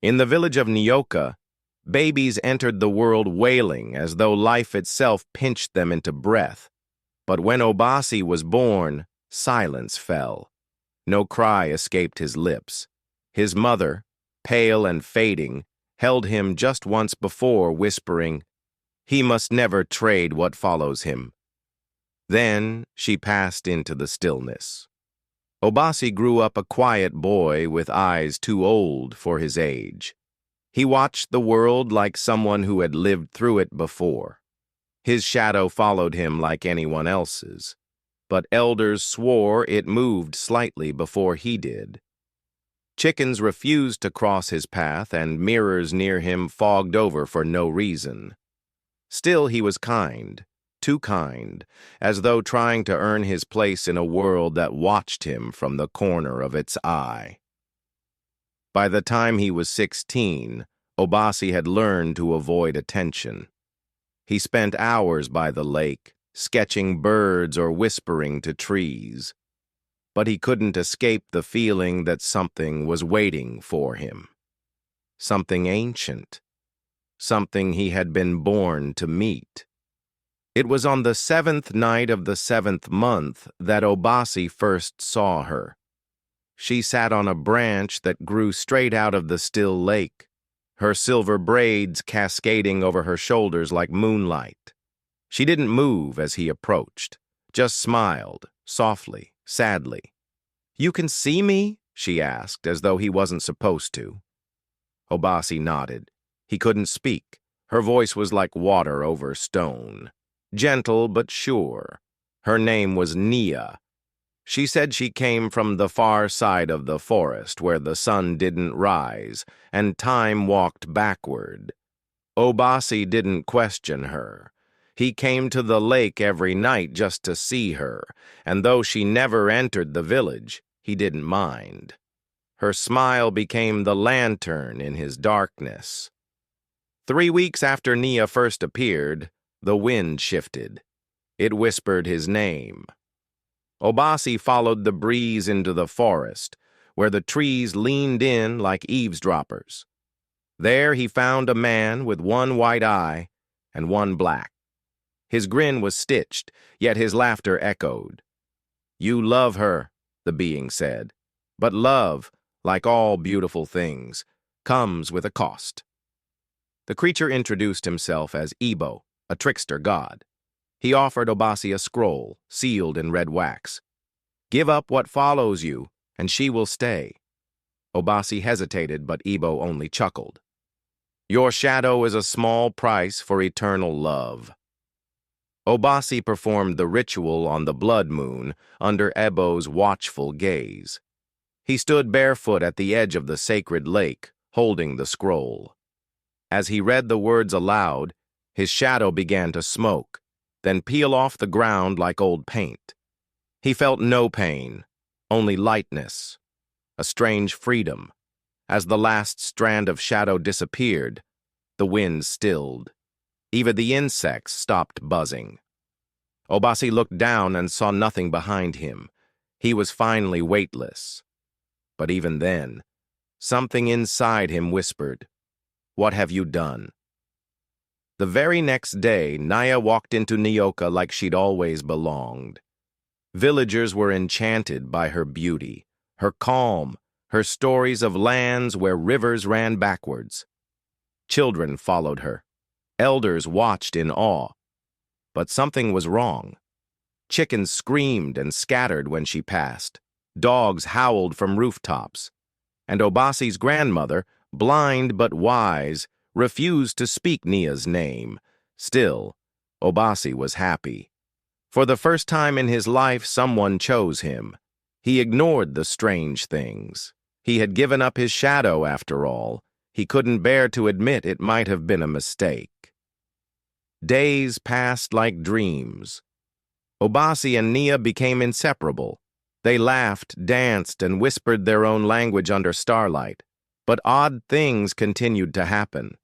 In the village of Nyoka, babies entered the world wailing as though life itself pinched them into breath. But when Obasi was born, silence fell. No cry escaped his lips. His mother, pale and fading, held him just once before, whispering, "He must never trade what follows him." Then she passed into the stillness. Obasi grew up a quiet boy with eyes too old for his age. He watched the world like someone who had lived through it before. His shadow followed him like anyone else's, but elders swore it moved slightly before he did. Chickens refused to cross his path, and mirrors near him fogged over for no reason. Still he was kind, too kind, as though trying to earn his place in a world that watched him from the corner of its eye. By the time he was 16, Obasi had learned to avoid attention. He spent hours by the lake, sketching birds or whispering to trees. But he couldn't escape the feeling that something was waiting for him. Something ancient. Something he had been born to meet. It was on the 7th night of the 7th month that Obasi first saw her. She sat on a branch that grew straight out of the still lake, her silver braids cascading over her shoulders like moonlight. She didn't move as he approached, just smiled, softly, sadly. "You can see me?" she asked, as though he wasn't supposed to. Obasi nodded. He couldn't speak. Her voice was like water over stone. Gentle but sure. Her name was Nia. She said she came from the far side of the forest where the sun didn't rise, and time walked backward. Obasi didn't question her. He came to the lake every night just to see her, and though she never entered the village, he didn't mind. Her smile became the lantern in his darkness. 3 weeks after Nia first appeared, the wind shifted. It whispered his name. Obasi followed the breeze into the forest, where the trees leaned in like eavesdroppers. There he found a man with one white eye and one black. His grin was stitched, yet his laughter echoed. "You love her," the being said, "but love, like all beautiful things, comes with a cost." The creature introduced himself as Ebo, a trickster god. He offered Obasi a scroll, sealed in red wax. "Give up what follows you, and she will stay." Obasi hesitated, but Ebo only chuckled. "Your shadow is a small price for eternal love." Obasi performed the ritual on the blood moon under Ebo's watchful gaze. He stood barefoot at the edge of the sacred lake, holding the scroll. As he read the words aloud, his shadow began to smoke, then peel off the ground like old paint. He felt no pain, only lightness, a strange freedom. As the last strand of shadow disappeared, the wind stilled. Even the insects stopped buzzing. Obasi looked down and saw nothing behind him. He was finally weightless. But even then, something inside him whispered, "What have you done?" The very next day, Naya walked into Nyoka like she'd always belonged. Villagers were enchanted by her beauty, her calm, her stories of lands where rivers ran backwards. Children followed her. Elders watched in awe. But something was wrong. Chickens screamed and scattered when she passed. Dogs howled from rooftops. And Obasi's grandmother, blind but wise, refused to speak Nia's name. Still, Obasi was happy. For the first time in his life, someone chose him. He ignored the strange things. He had given up his shadow, after all. He couldn't bear to admit it might have been a mistake. Days passed like dreams. Obasi and Nia became inseparable. They laughed, danced, and whispered their own language under starlight. But odd things continued to happen.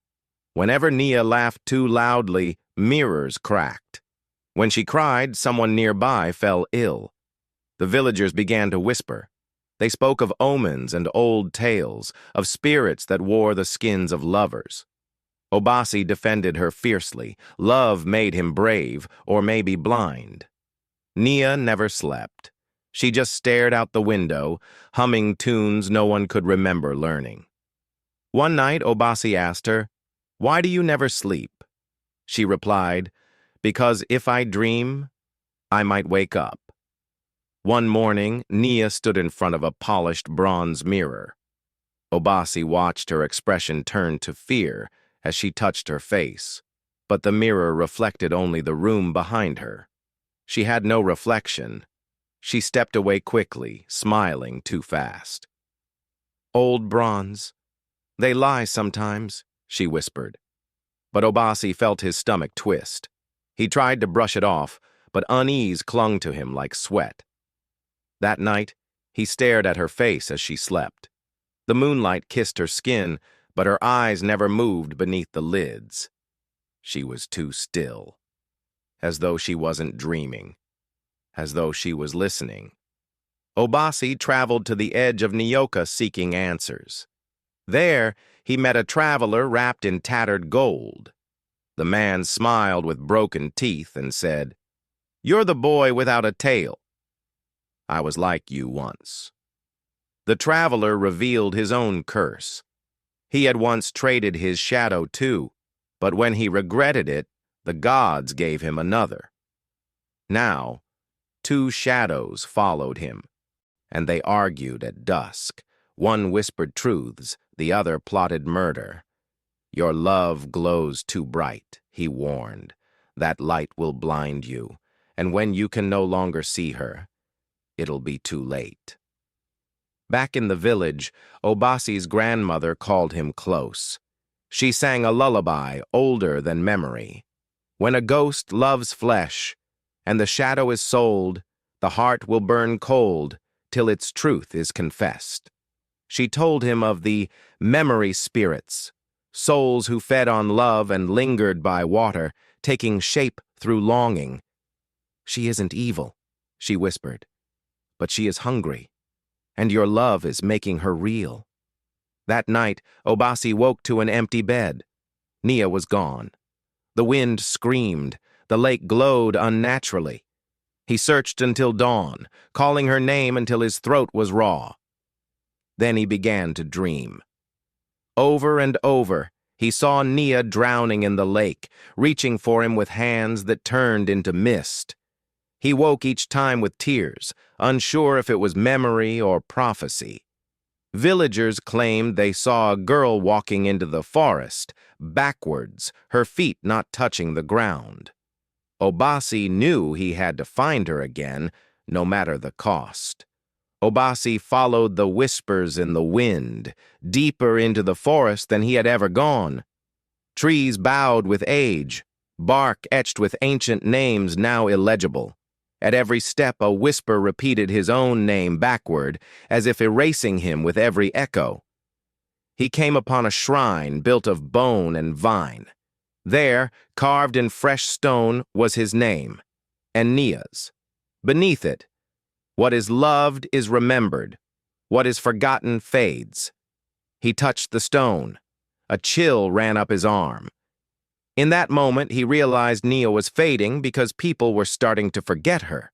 Whenever Nia laughed too loudly, mirrors cracked. When she cried, someone nearby fell ill. The villagers began to whisper, They spoke of omens and old tales, of spirits that wore the skins of lovers. Obasi defended her fiercely. Love made him brave, or maybe blind. Nia never slept. She just stared out the window, humming tunes no one could remember learning. One night, Obasi asked her, "Why do you never sleep?" She replied, "Because if I dream, I might wake up." One morning, Nia stood in front of a polished bronze mirror. Obasi watched her expression turn to fear as she touched her face, but the mirror reflected only the room behind her. She had no reflection. She stepped away quickly, smiling too fast. "Old bronze. They lie sometimes," she whispered. But Obasi felt his stomach twist. He tried to brush it off, but unease clung to him like sweat. That night, he stared at her face as she slept. The moonlight kissed her skin, but her eyes never moved beneath the lids. She was too still, as though she wasn't dreaming, as though she was listening. Obasi traveled to the edge of Nyoka seeking answers. There, he met a traveler wrapped in tattered gold. The man smiled with broken teeth and said, "You're the boy without a tail. I was like you once." The traveler revealed his own curse. He had once traded his shadow too, but when he regretted it, the gods gave him another. Now, two shadows followed him, and they argued at dusk. One whispered truths, the other plotted murder. "Your love glows too bright," he warned. "That light will blind you, and when you can no longer see her, it'll be too late." Back in the village, Obasi's grandmother called him close. She sang a lullaby older than memory. When a ghost loves flesh, and the shadow is sold, the heart will burn cold till its truth is confessed. She told him of the memory spirits, souls who fed on love and lingered by water, taking shape through longing. "She isn't evil," she whispered, "but she is hungry, and your love is making her real." That night, Obasi woke to an empty bed. Nia was gone. The wind screamed. The lake glowed unnaturally. He searched until dawn, calling her name until his throat was raw. Then he began to dream. Over and over, he saw Nia drowning in the lake, reaching for him with hands that turned into mist. He woke each time with tears, unsure if it was memory or prophecy. Villagers claimed they saw a girl walking into the forest, backwards, her feet not touching the ground. Obasi knew he had to find her again, no matter the cost. Obasi followed the whispers in the wind, deeper into the forest than he had ever gone. Trees bowed with age, bark etched with ancient names now illegible. At every step, a whisper repeated his own name backward, as if erasing him with every echo. He came upon a shrine built of bone and vine. There, carved in fresh stone, was his name, and Nia's. Beneath it, "What is loved is remembered. What is forgotten fades." He touched the stone. A chill ran up his arm. In that moment, he realized Nia was fading because people were starting to forget her.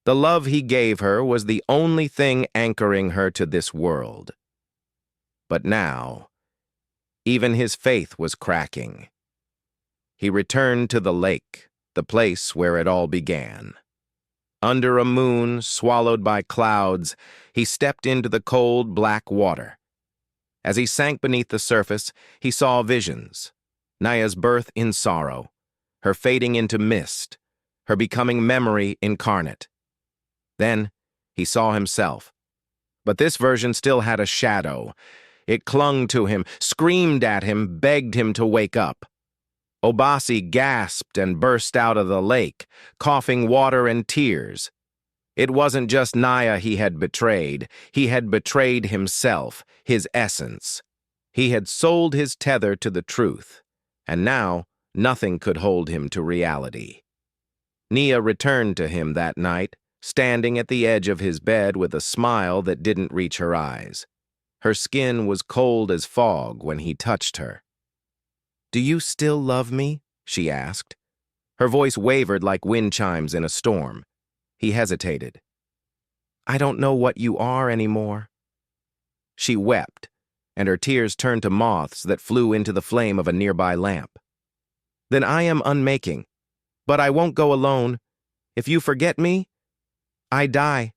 The love he gave her was the only thing anchoring her to this world. But now, even his faith was cracking. He returned to the lake, the place where it all began. Under a moon swallowed by clouds, he stepped into the cold, black water. As he sank beneath the surface, he saw visions. Nia's birth in sorrow, her fading into mist, her becoming memory incarnate. Then he saw himself. But this version still had a shadow. It clung to him, screamed at him, begged him to wake up. Obasi gasped and burst out of the lake, coughing water and tears. It wasn't just Nia he had betrayed himself, his essence. He had sold his tether to the truth, and now nothing could hold him to reality. Nia returned to him that night, standing at the edge of his bed with a smile that didn't reach her eyes. Her skin was cold as fog when he touched her. "Do you still love me?" she asked. Her voice wavered like wind chimes in a storm. He hesitated. "I don't know what you are anymore." She wept, and her tears turned to moths that flew into the flame of a nearby lamp. "Then I am unmaking, but I won't go alone. If you forget me, I die,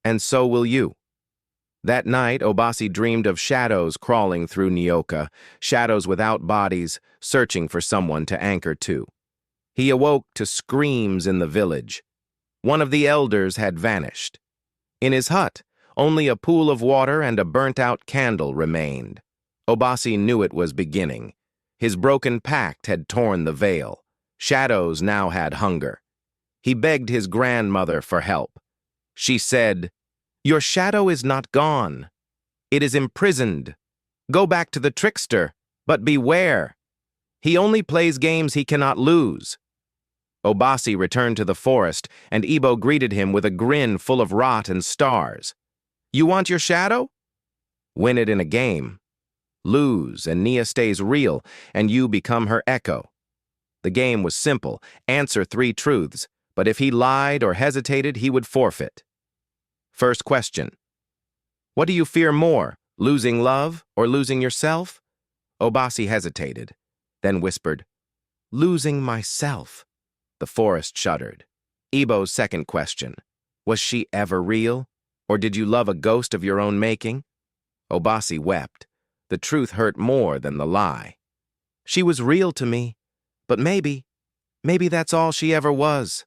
and so will you." That night, Obasi dreamed of shadows crawling through Nyoka, shadows without bodies, searching for someone to anchor to. He awoke to screams in the village. One of the elders had vanished. In his hut, only a pool of water and a burnt-out candle remained. Obasi knew it was beginning. His broken pact had torn the veil. Shadows now had hunger. He begged his grandmother for help. She said, "Your shadow is not gone. It is imprisoned. Go back to the trickster, but beware. He only plays games he cannot lose." Obasi returned to the forest, and Ibo greeted him with a grin full of rot and stars. "You want your shadow? Win it in a game. Lose, and Nia stays real, and you become her echo." The game was simple. Answer 3 truths, but if he lied or hesitated, he would forfeit. First question. What do you fear more, losing love or losing yourself? Obasi hesitated, then whispered, "Losing myself." The forest shuddered. Ibo's second question. Was she ever real? Or did you love a ghost of your own making? Obasi wept. The truth hurt more than the lie. "She was real to me, but maybe that's all she ever was."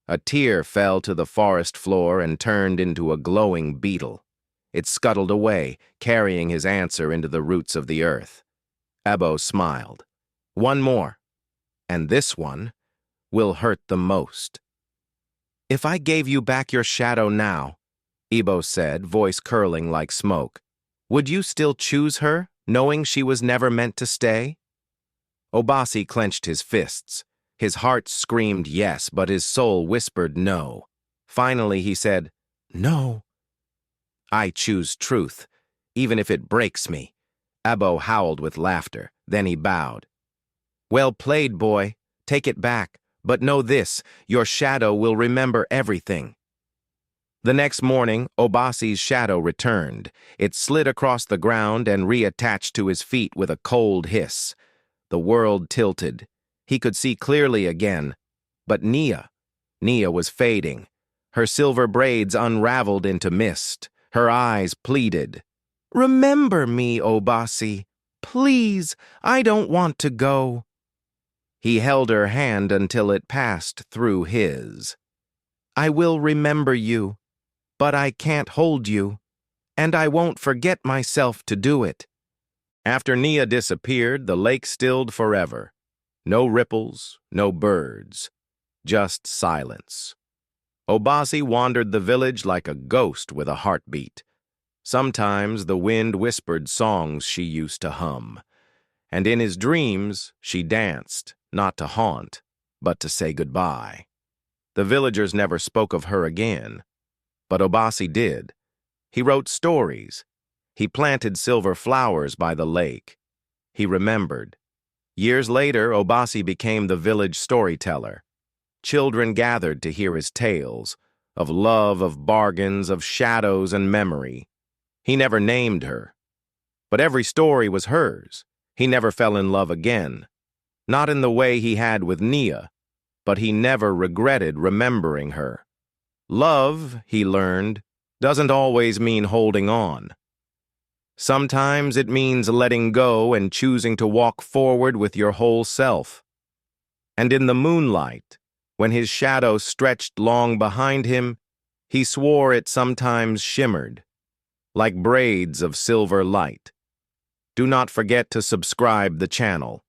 A tear fell to the forest floor and turned into a glowing beetle. It scuttled away, carrying his answer into the roots of the earth. Ebo smiled. "One more, and this one will hurt the most." "If I gave you back your shadow now," Ibo said, voice curling like smoke, "would you still choose her, knowing she was never meant to stay?" Obasi clenched his fists. His heart screamed yes, but his soul whispered no. Finally he said, "No. I choose truth, even if it breaks me." Ebo howled with laughter. Then he bowed. "Well played, boy. Take it back. But know this, your shadow will remember everything." The next morning, Obasi's shadow returned. It slid across the ground and reattached to his feet with a cold hiss. The world tilted. He could see clearly again. But Nia was fading. Her silver braids unraveled into mist. Her eyes pleaded, "Remember me, Obasi. Please, I don't want to go." He held her hand until it passed through his. "I will remember you, but I can't hold you, and I won't forget myself to do it." After Nia disappeared, the lake stilled forever. No ripples, no birds, just silence. Obasi wandered the village like a ghost with a heartbeat. Sometimes the wind whispered songs she used to hum, and in his dreams she danced, not to haunt, but to say goodbye. The villagers never spoke of her again, but Obasi did. He wrote stories. He planted silver flowers by the lake. He remembered. Years later, Obasi became the village storyteller. Children gathered to hear his tales, of love, of bargains, of shadows and memory. He never named her, but every story was hers. He never fell in love again, not in the way he had with Nia, but he never regretted remembering her. Love, he learned, doesn't always mean holding on. Sometimes it means letting go and choosing to walk forward with your whole self. And in the moonlight, when his shadow stretched long behind him, he swore it sometimes shimmered, like braids of silver light. Do not forget to subscribe the channel.